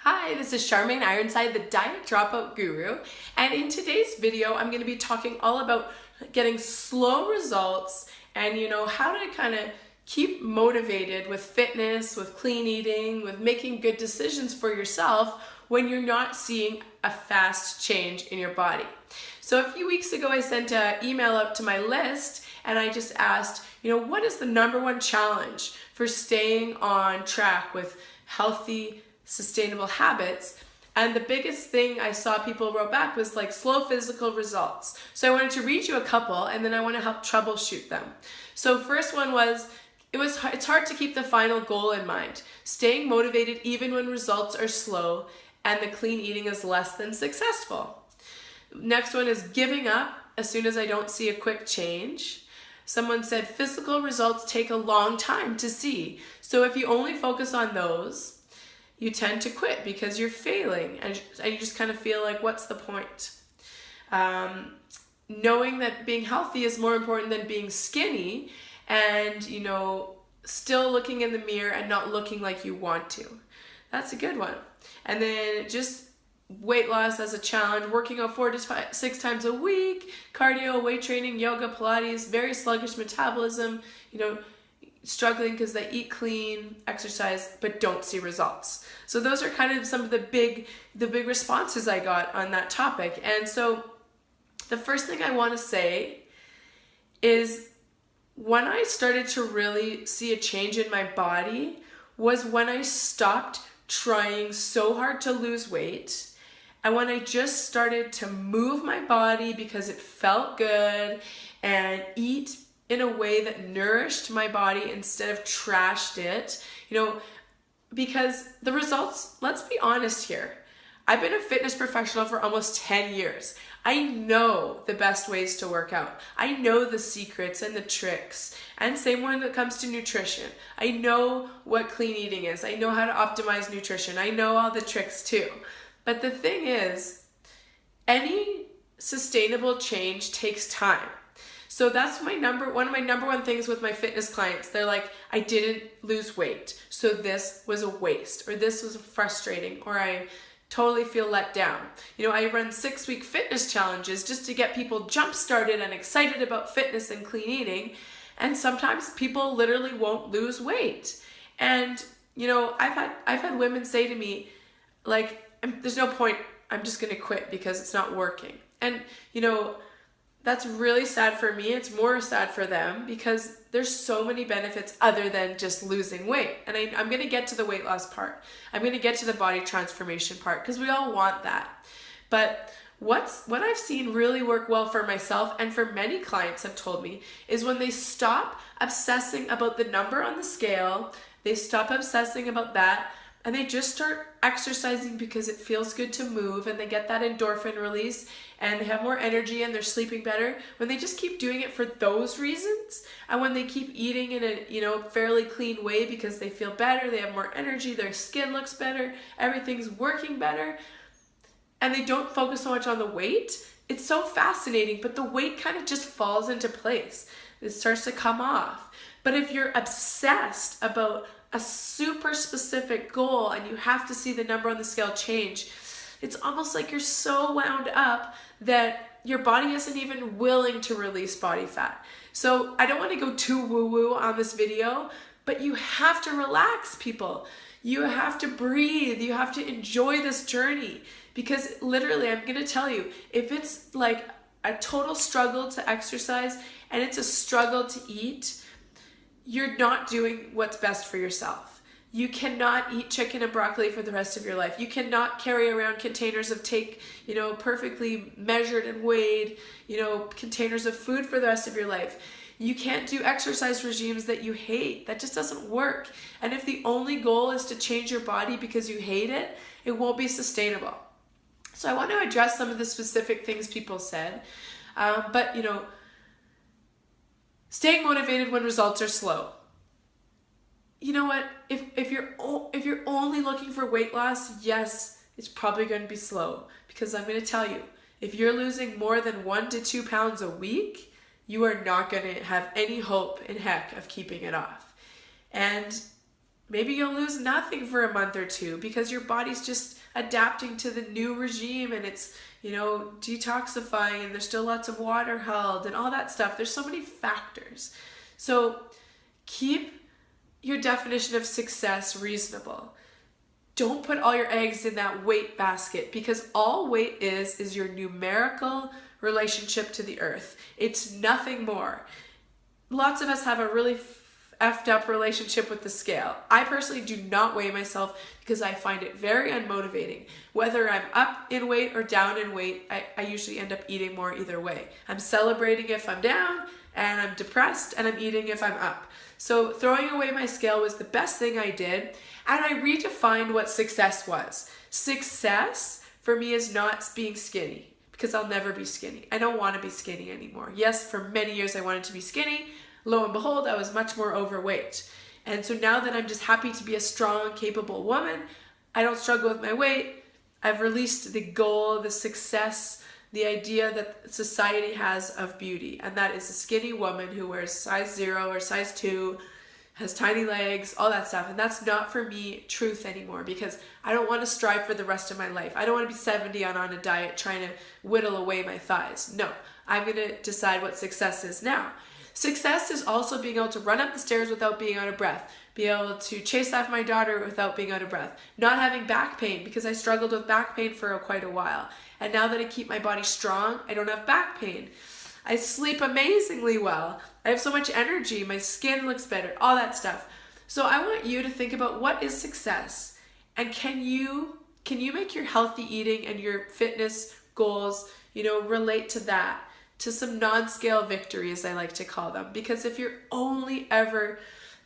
Hi, this is Charmaine Ironside, the Diet Dropout Guru, and in today's video I'm going to be talking all about getting slow results and how to kind of keep motivated with fitness, with clean eating, with making good decisions for yourself when you're not seeing a fast change in your body. So a few weeks ago I sent an email out to my list and I just asked, what is the number one challenge for staying on track with healthy, sustainable habits? And the biggest thing I saw people wrote back was like slow physical results. So I wanted to read you a couple and then I want to help troubleshoot them. So first one was, it's hard to keep the final goal in mind. Staying motivated even when results are slow and the clean eating is less than successful. Next one is giving up as soon as I don't see a quick change. Someone said physical results take a long time to see. So if you only focus on those, you tend to quit because you're failing and you just kind of feel like, what's the point? Knowing that being healthy is more important than being skinny and, still looking in the mirror and not looking like you want to. That's a good one. And then just weight loss as a challenge, working out 4 to 6 times a week, cardio, weight training, yoga, Pilates, very sluggish metabolism, struggling because they eat clean, exercise, but don't see results. So those are kind of some of the big responses I got on that topic. And so the first thing I want to say is when I started to really see a change in my body was when I stopped trying so hard to lose weight. And when I just started to move my body because it felt good and eat in a way that nourished my body instead of trashed it, because the results, let's be honest here. I've been a fitness professional for almost 10 years. I know the best ways to work out. I know the secrets and the tricks. And same when it comes to nutrition. I know what clean eating is. I know how to optimize nutrition. I know all the tricks too. But the thing is, any sustainable change takes time. So that's one of my number one things with my fitness clients. They're like, I didn't lose weight, so this was a waste, or this was frustrating, or I totally feel let down. I run 6-week fitness challenges just to get people jump started and excited about fitness and clean eating. And sometimes people literally won't lose weight. And, I've had women say to me, like, there's no point, I'm just going to quit because it's not working. And, that's really sad for me. It's more sad for them because there's so many benefits other than just losing weight. And I'm going to get to the weight loss part. I'm going to get to the body transformation part because we all want that. But what I've seen really work well for myself and for many clients have told me is when they stop obsessing about the number on the scale, they stop obsessing about that, and they just start exercising because it feels good to move and they get that endorphin release and they have more energy and they're sleeping better. When they just keep doing it for those reasons and when they keep eating in a fairly clean way because they feel better, they have more energy, their skin looks better, everything's working better, and they don't focus so much on the weight, it's so fascinating, but the weight kind of just falls into place. It starts to come off. But if you're obsessed about a super specific goal and you have to see the number on the scale change, it's almost like you're so wound up that your body isn't even willing to release body fat. So I don't want to go too woo-woo on this video, but you have to relax, people. You have to breathe. You have to enjoy this journey because literally, I'm going to tell you, if it's like a total struggle to exercise and it's a struggle to eat, you're not doing what's best for yourself. You cannot eat chicken and broccoli for the rest of your life. You cannot carry around containers of perfectly measured and weighed, containers of food for the rest of your life. You can't do exercise regimes that you hate. That just doesn't work. And if the only goal is to change your body because you hate it, it won't be sustainable. So I want to address some of the specific things people said. But staying motivated when results are slow. You know what? If you're only looking for weight loss, yes, it's probably going to be slow because I'm going to tell you, if you're losing more than 1 to 2 pounds a week, you are not going to have any hope in heck of keeping it off. And Maybe you'll lose nothing for a month or two because your body's just adapting to the new regime, and it's, detoxifying, and there's still lots of water held and all that stuff. There's so many factors. So keep your definition of success reasonable. Don't put all your eggs in that weight basket, because all weight is your numerical relationship to the earth. It's nothing more. Lots of us have a really effed up relationship with the scale. I personally do not weigh myself because I find it very unmotivating. Whether I'm up in weight or down in weight, I usually end up eating more either way. I'm celebrating if I'm down, and I'm depressed, and I'm eating if I'm up. So throwing away my scale was the best thing I did, and I redefined what success was. Success for me is not being skinny, because I'll never be skinny. I don't want to be skinny anymore. Yes, for many years I wanted to be skinny. Lo and behold, I was much more overweight. And so now that I'm just happy to be a strong, capable woman, I don't struggle with my weight. I've released the goal, the success, the idea that society has of beauty. And that is a skinny woman who wears size 0 or size 2, has tiny legs, all that stuff. And that's not for me truth anymore, because I don't want to strive for the rest of my life. I don't want to be 70 on a diet trying to whittle away my thighs. No, I'm going to decide what success is now. Success is also being able to run up the stairs without being out of breath, be able to chase after my daughter without being out of breath, not having back pain, because I struggled with back pain for quite a while. And now that I keep my body strong, I don't have back pain. I sleep amazingly well. I have so much energy. My skin looks better, all that stuff. So I want you to think about, what is success? And can you make your healthy eating and your fitness goals, relate to that? To some non-scale victories, I like to call them. Because if you're only ever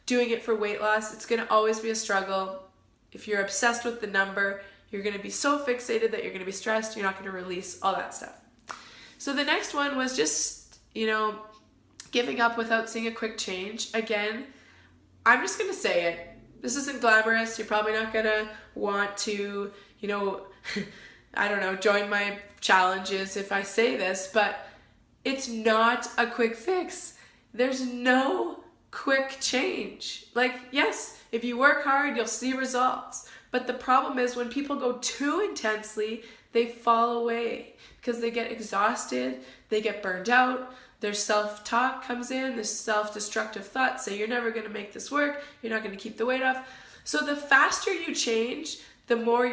doing it for weight loss, it's going to always be a struggle. If you're obsessed with the number, you're going to be so fixated that you're going to be stressed, you're not going to release, all that stuff. So the next one was just, giving up without seeing a quick change. Again, I'm just going to say it. This isn't glamorous. You're probably not going to want to, join my challenges if I say this, but it's not a quick fix. There's no quick change. Yes, if you work hard, you'll see results. But the problem is, when people go too intensely, they fall away because they get exhausted, they get burned out, their self-talk comes in, the self-destructive thoughts say, you're never going to make this work, you're not going to keep the weight off. So the faster you change, the more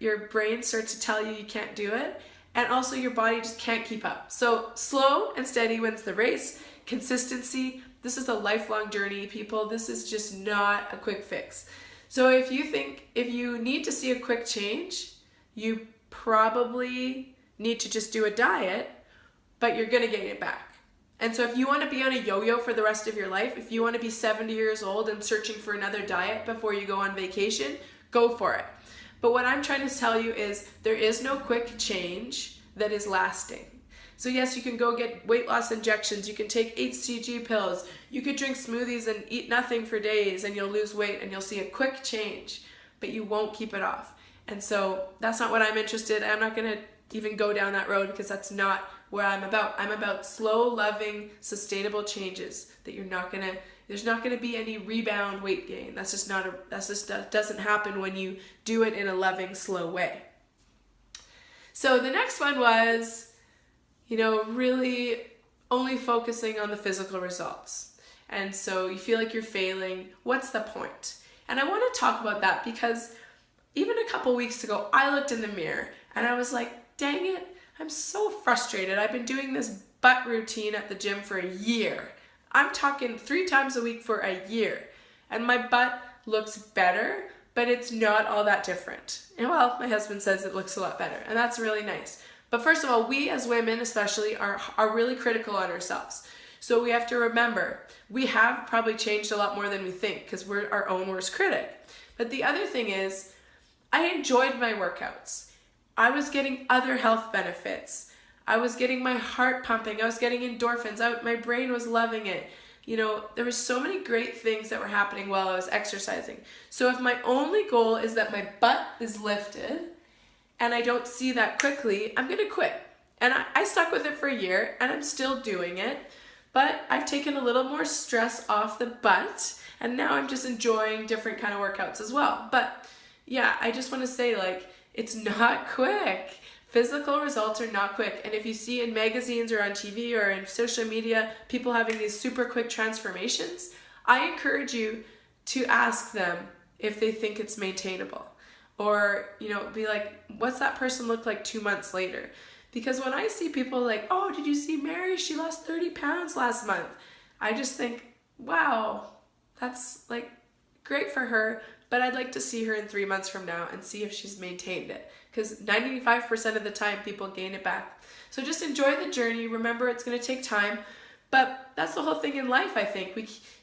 your brain starts to tell you can't do it. And also your body just can't keep up. So slow and steady wins the race. Consistency, this is a lifelong journey, people. This is just not a quick fix. So if you need to see a quick change, you probably need to just do a diet, but you're going to gain it back. And so if you want to be on a yo-yo for the rest of your life, if you want to be 70 years old and searching for another diet before you go on vacation, go for it. But what I'm trying to tell you is, there is no quick change that is lasting. So yes, you can go get weight loss injections, you can take HCG pills, you could drink smoothies and eat nothing for days and you'll lose weight and you'll see a quick change, but you won't keep it off. And so that's not what I'm interested in. I'm not going to even go down that road, because that's not where I'm about. I'm about slow, loving, sustainable changes that there's not going to be any rebound weight gain. That doesn't happen when you do it in a loving, slow way. So the next one was, really only focusing on the physical results. And so you feel like you're failing. What's the point? And I want to talk about that, because even a couple weeks ago, I looked in the mirror and I was like, dang it, I'm so frustrated. I've been doing this butt routine at the gym for a year. I'm talking 3 times a week for a year. And my butt looks better, but it's not all that different. And well, my husband says it looks a lot better, and that's really nice. But first of all, we as women especially are really critical on ourselves. So we have to remember, we have probably changed a lot more than we think, because we're our own worst critic. But the other thing is, I enjoyed my workouts. I was getting other health benefits. I was getting my heart pumping. I was getting endorphins. My brain was loving it. There were so many great things that were happening while I was exercising. So if my only goal is that my butt is lifted and I don't see that quickly, I'm going to quit. And I stuck with it for a year and I'm still doing it. But I've taken a little more stress off the butt, and now I'm just enjoying different kind of workouts as well. But yeah, I just want to say, like, it's not quick. Physical results are not quick. And if you see in magazines or on TV or in social media, people having these super quick transformations, I encourage you to ask them if they think it's maintainable. Or, be like, what's that person look like 2 months later? Because when I see people like, oh, did you see Mary? She lost 30 pounds last month. I just think, wow, that's like great for her, but I'd like to see her in 3 months from now and see if she's maintained it. Because 95% of the time people gain it back. So just enjoy the journey. Remember, it's going to take time, but that's the whole thing in life, I think.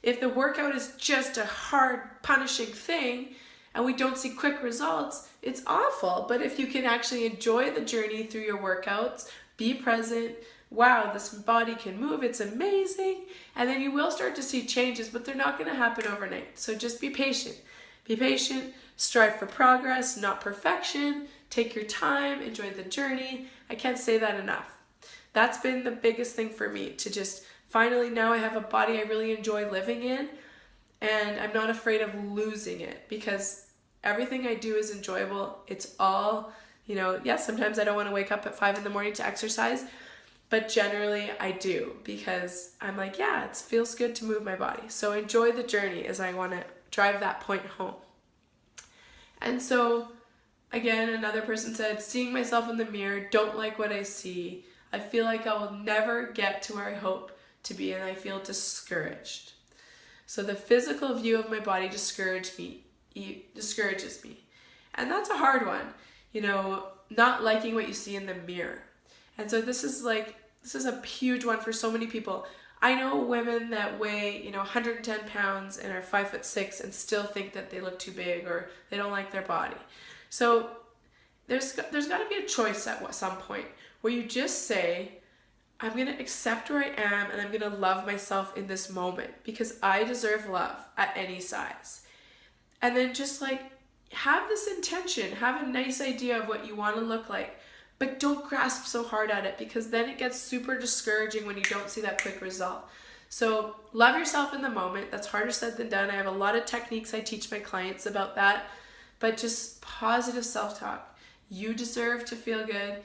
If the workout is just a hard, punishing thing, and we don't see quick results, it's awful. But if you can actually enjoy the journey through your workouts, be present, wow, this body can move, it's amazing, and then you will start to see changes, but they're not going to happen overnight. So just be patient. Be patient, strive for progress, not perfection, take your time, enjoy the journey. I can't say that enough. That's been the biggest thing for me, to just finally now I have a body I really enjoy living in, and I'm not afraid of losing it, because everything I do is enjoyable. It's all, yes, sometimes I don't want to wake up at 5 a.m. to exercise, but generally I do, because I'm like, yeah, it feels good to move my body. So enjoy the journey, as I want to drive that point home. And so, again, another person said, seeing myself in the mirror, don't like what I see. I feel like I will never get to where I hope to be, and I feel discouraged. So the physical view of my body discourages me. And that's a hard one, not liking what you see in the mirror. And so this is a huge one for so many people. I know women that weigh, 110 pounds and are 5'6" and still think that they look too big or they don't like their body. So there's got to be a choice at some point where you just say, I'm going to accept where I am, and I'm going to love myself in this moment, because I deserve love at any size. And then just have this intention, have a nice idea of what you want to look like, but don't grasp so hard at it, because then it gets super discouraging when you don't see that quick result. So love yourself in the moment. That's harder said than done. I have a lot of techniques I teach my clients about that, but just positive self-talk. You deserve to feel good.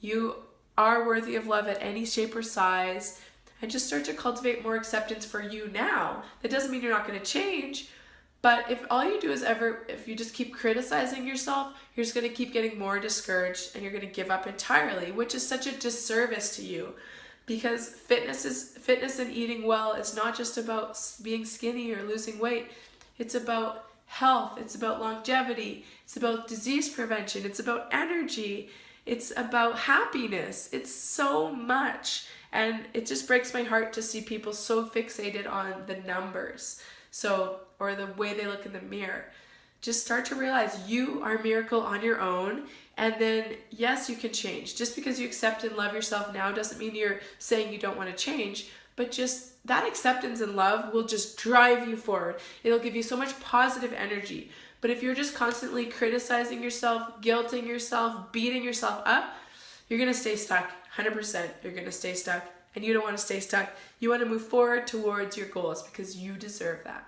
You are worthy of love at any shape or size, and just start to cultivate more acceptance for you now. That doesn't mean you're not going to change, but if all you do is if you just keep criticizing yourself, you're just going to keep getting more discouraged, and you're going to give up entirely, which is such a disservice to you, because fitness and eating well is not just about being skinny or losing weight. It's about health, it's about longevity, it's about disease prevention, it's about energy, it's about happiness. It's so much. And it just breaks my heart to see people so fixated on the numbers. Or the way they look in the mirror. Just start to realize you are a miracle on your own. And then, yes, you can change. Just because you accept and love yourself now doesn't mean you're saying you don't want to change. But just that acceptance and love will just drive you forward. It'll give you so much positive energy. But if you're just constantly criticizing yourself, guilting yourself, beating yourself up, you're going to stay stuck. 100%. You're going to stay stuck. And you don't want to stay stuck. You want to move forward towards your goals, because you deserve that.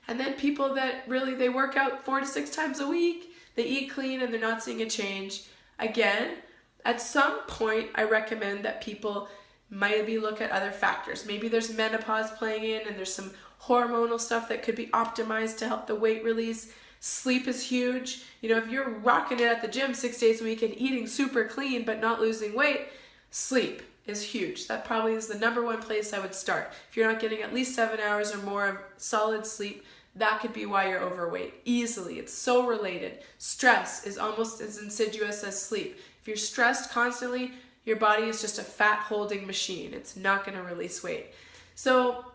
And then people that really, they work out 4 to 6 times a week, they eat clean, and they're not seeing a change. Again, at some point, I recommend that people maybe look at other factors. Maybe there's menopause playing in, and there's some hormonal stuff that could be optimized to help the weight release. Sleep is huge. If you're rocking it at the gym 6 days a week and eating super clean but not losing weight, sleep is huge. That probably is the number one place I would start. If you're not getting at least 7 hours or more of solid sleep, that could be why you're overweight. Easily. It's so related. Stress is almost as insidious as sleep. If you're stressed constantly, your body is just a fat holding machine. It's not going to release weight. So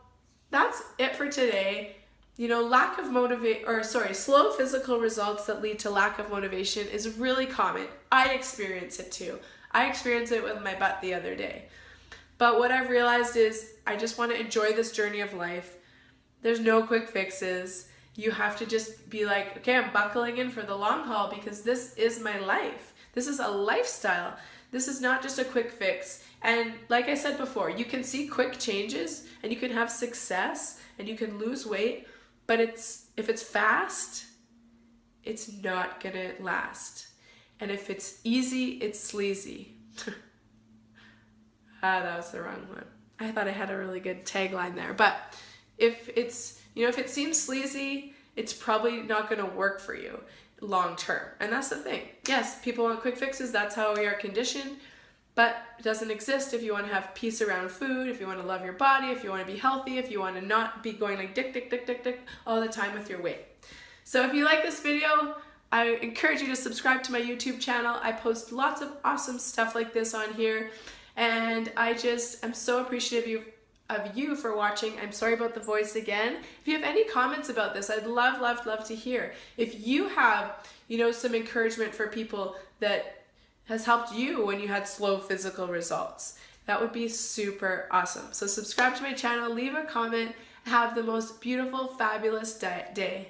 that's it for today. Slow physical results that lead to lack of motivation is really common. I experience it too. I experienced it with my butt the other day. But what I've realized is I just want to enjoy this journey of life. There's no quick fixes. You have to just be like, okay, I'm buckling in for the long haul, because this is my life. This is a lifestyle. This is not just a quick fix. And like I said before, you can see quick changes and you can have success and you can lose weight, but if it's fast, it's not gonna last. And if it's easy, it's sleazy. That was the wrong one. I thought I had a really good tagline there. But if it's, if it seems sleazy, it's probably not gonna work for you long term. And that's the thing. Yes, people want quick fixes. That's how we are conditioned. But it doesn't exist if you want to have peace around food, if you want to love your body, if you want to be healthy, if you want to not be going like dick all the time with your weight. So if you like this video, I encourage you to subscribe to my YouTube channel. I post lots of awesome stuff like this on here. And I just am so appreciative of you for watching. I'm sorry about the voice again. If you have any comments about this, I'd love to hear. If you have, some encouragement for people that has helped you when you had slow physical results, that would be super awesome. So subscribe to my channel, leave a comment, have the most beautiful, fabulous day.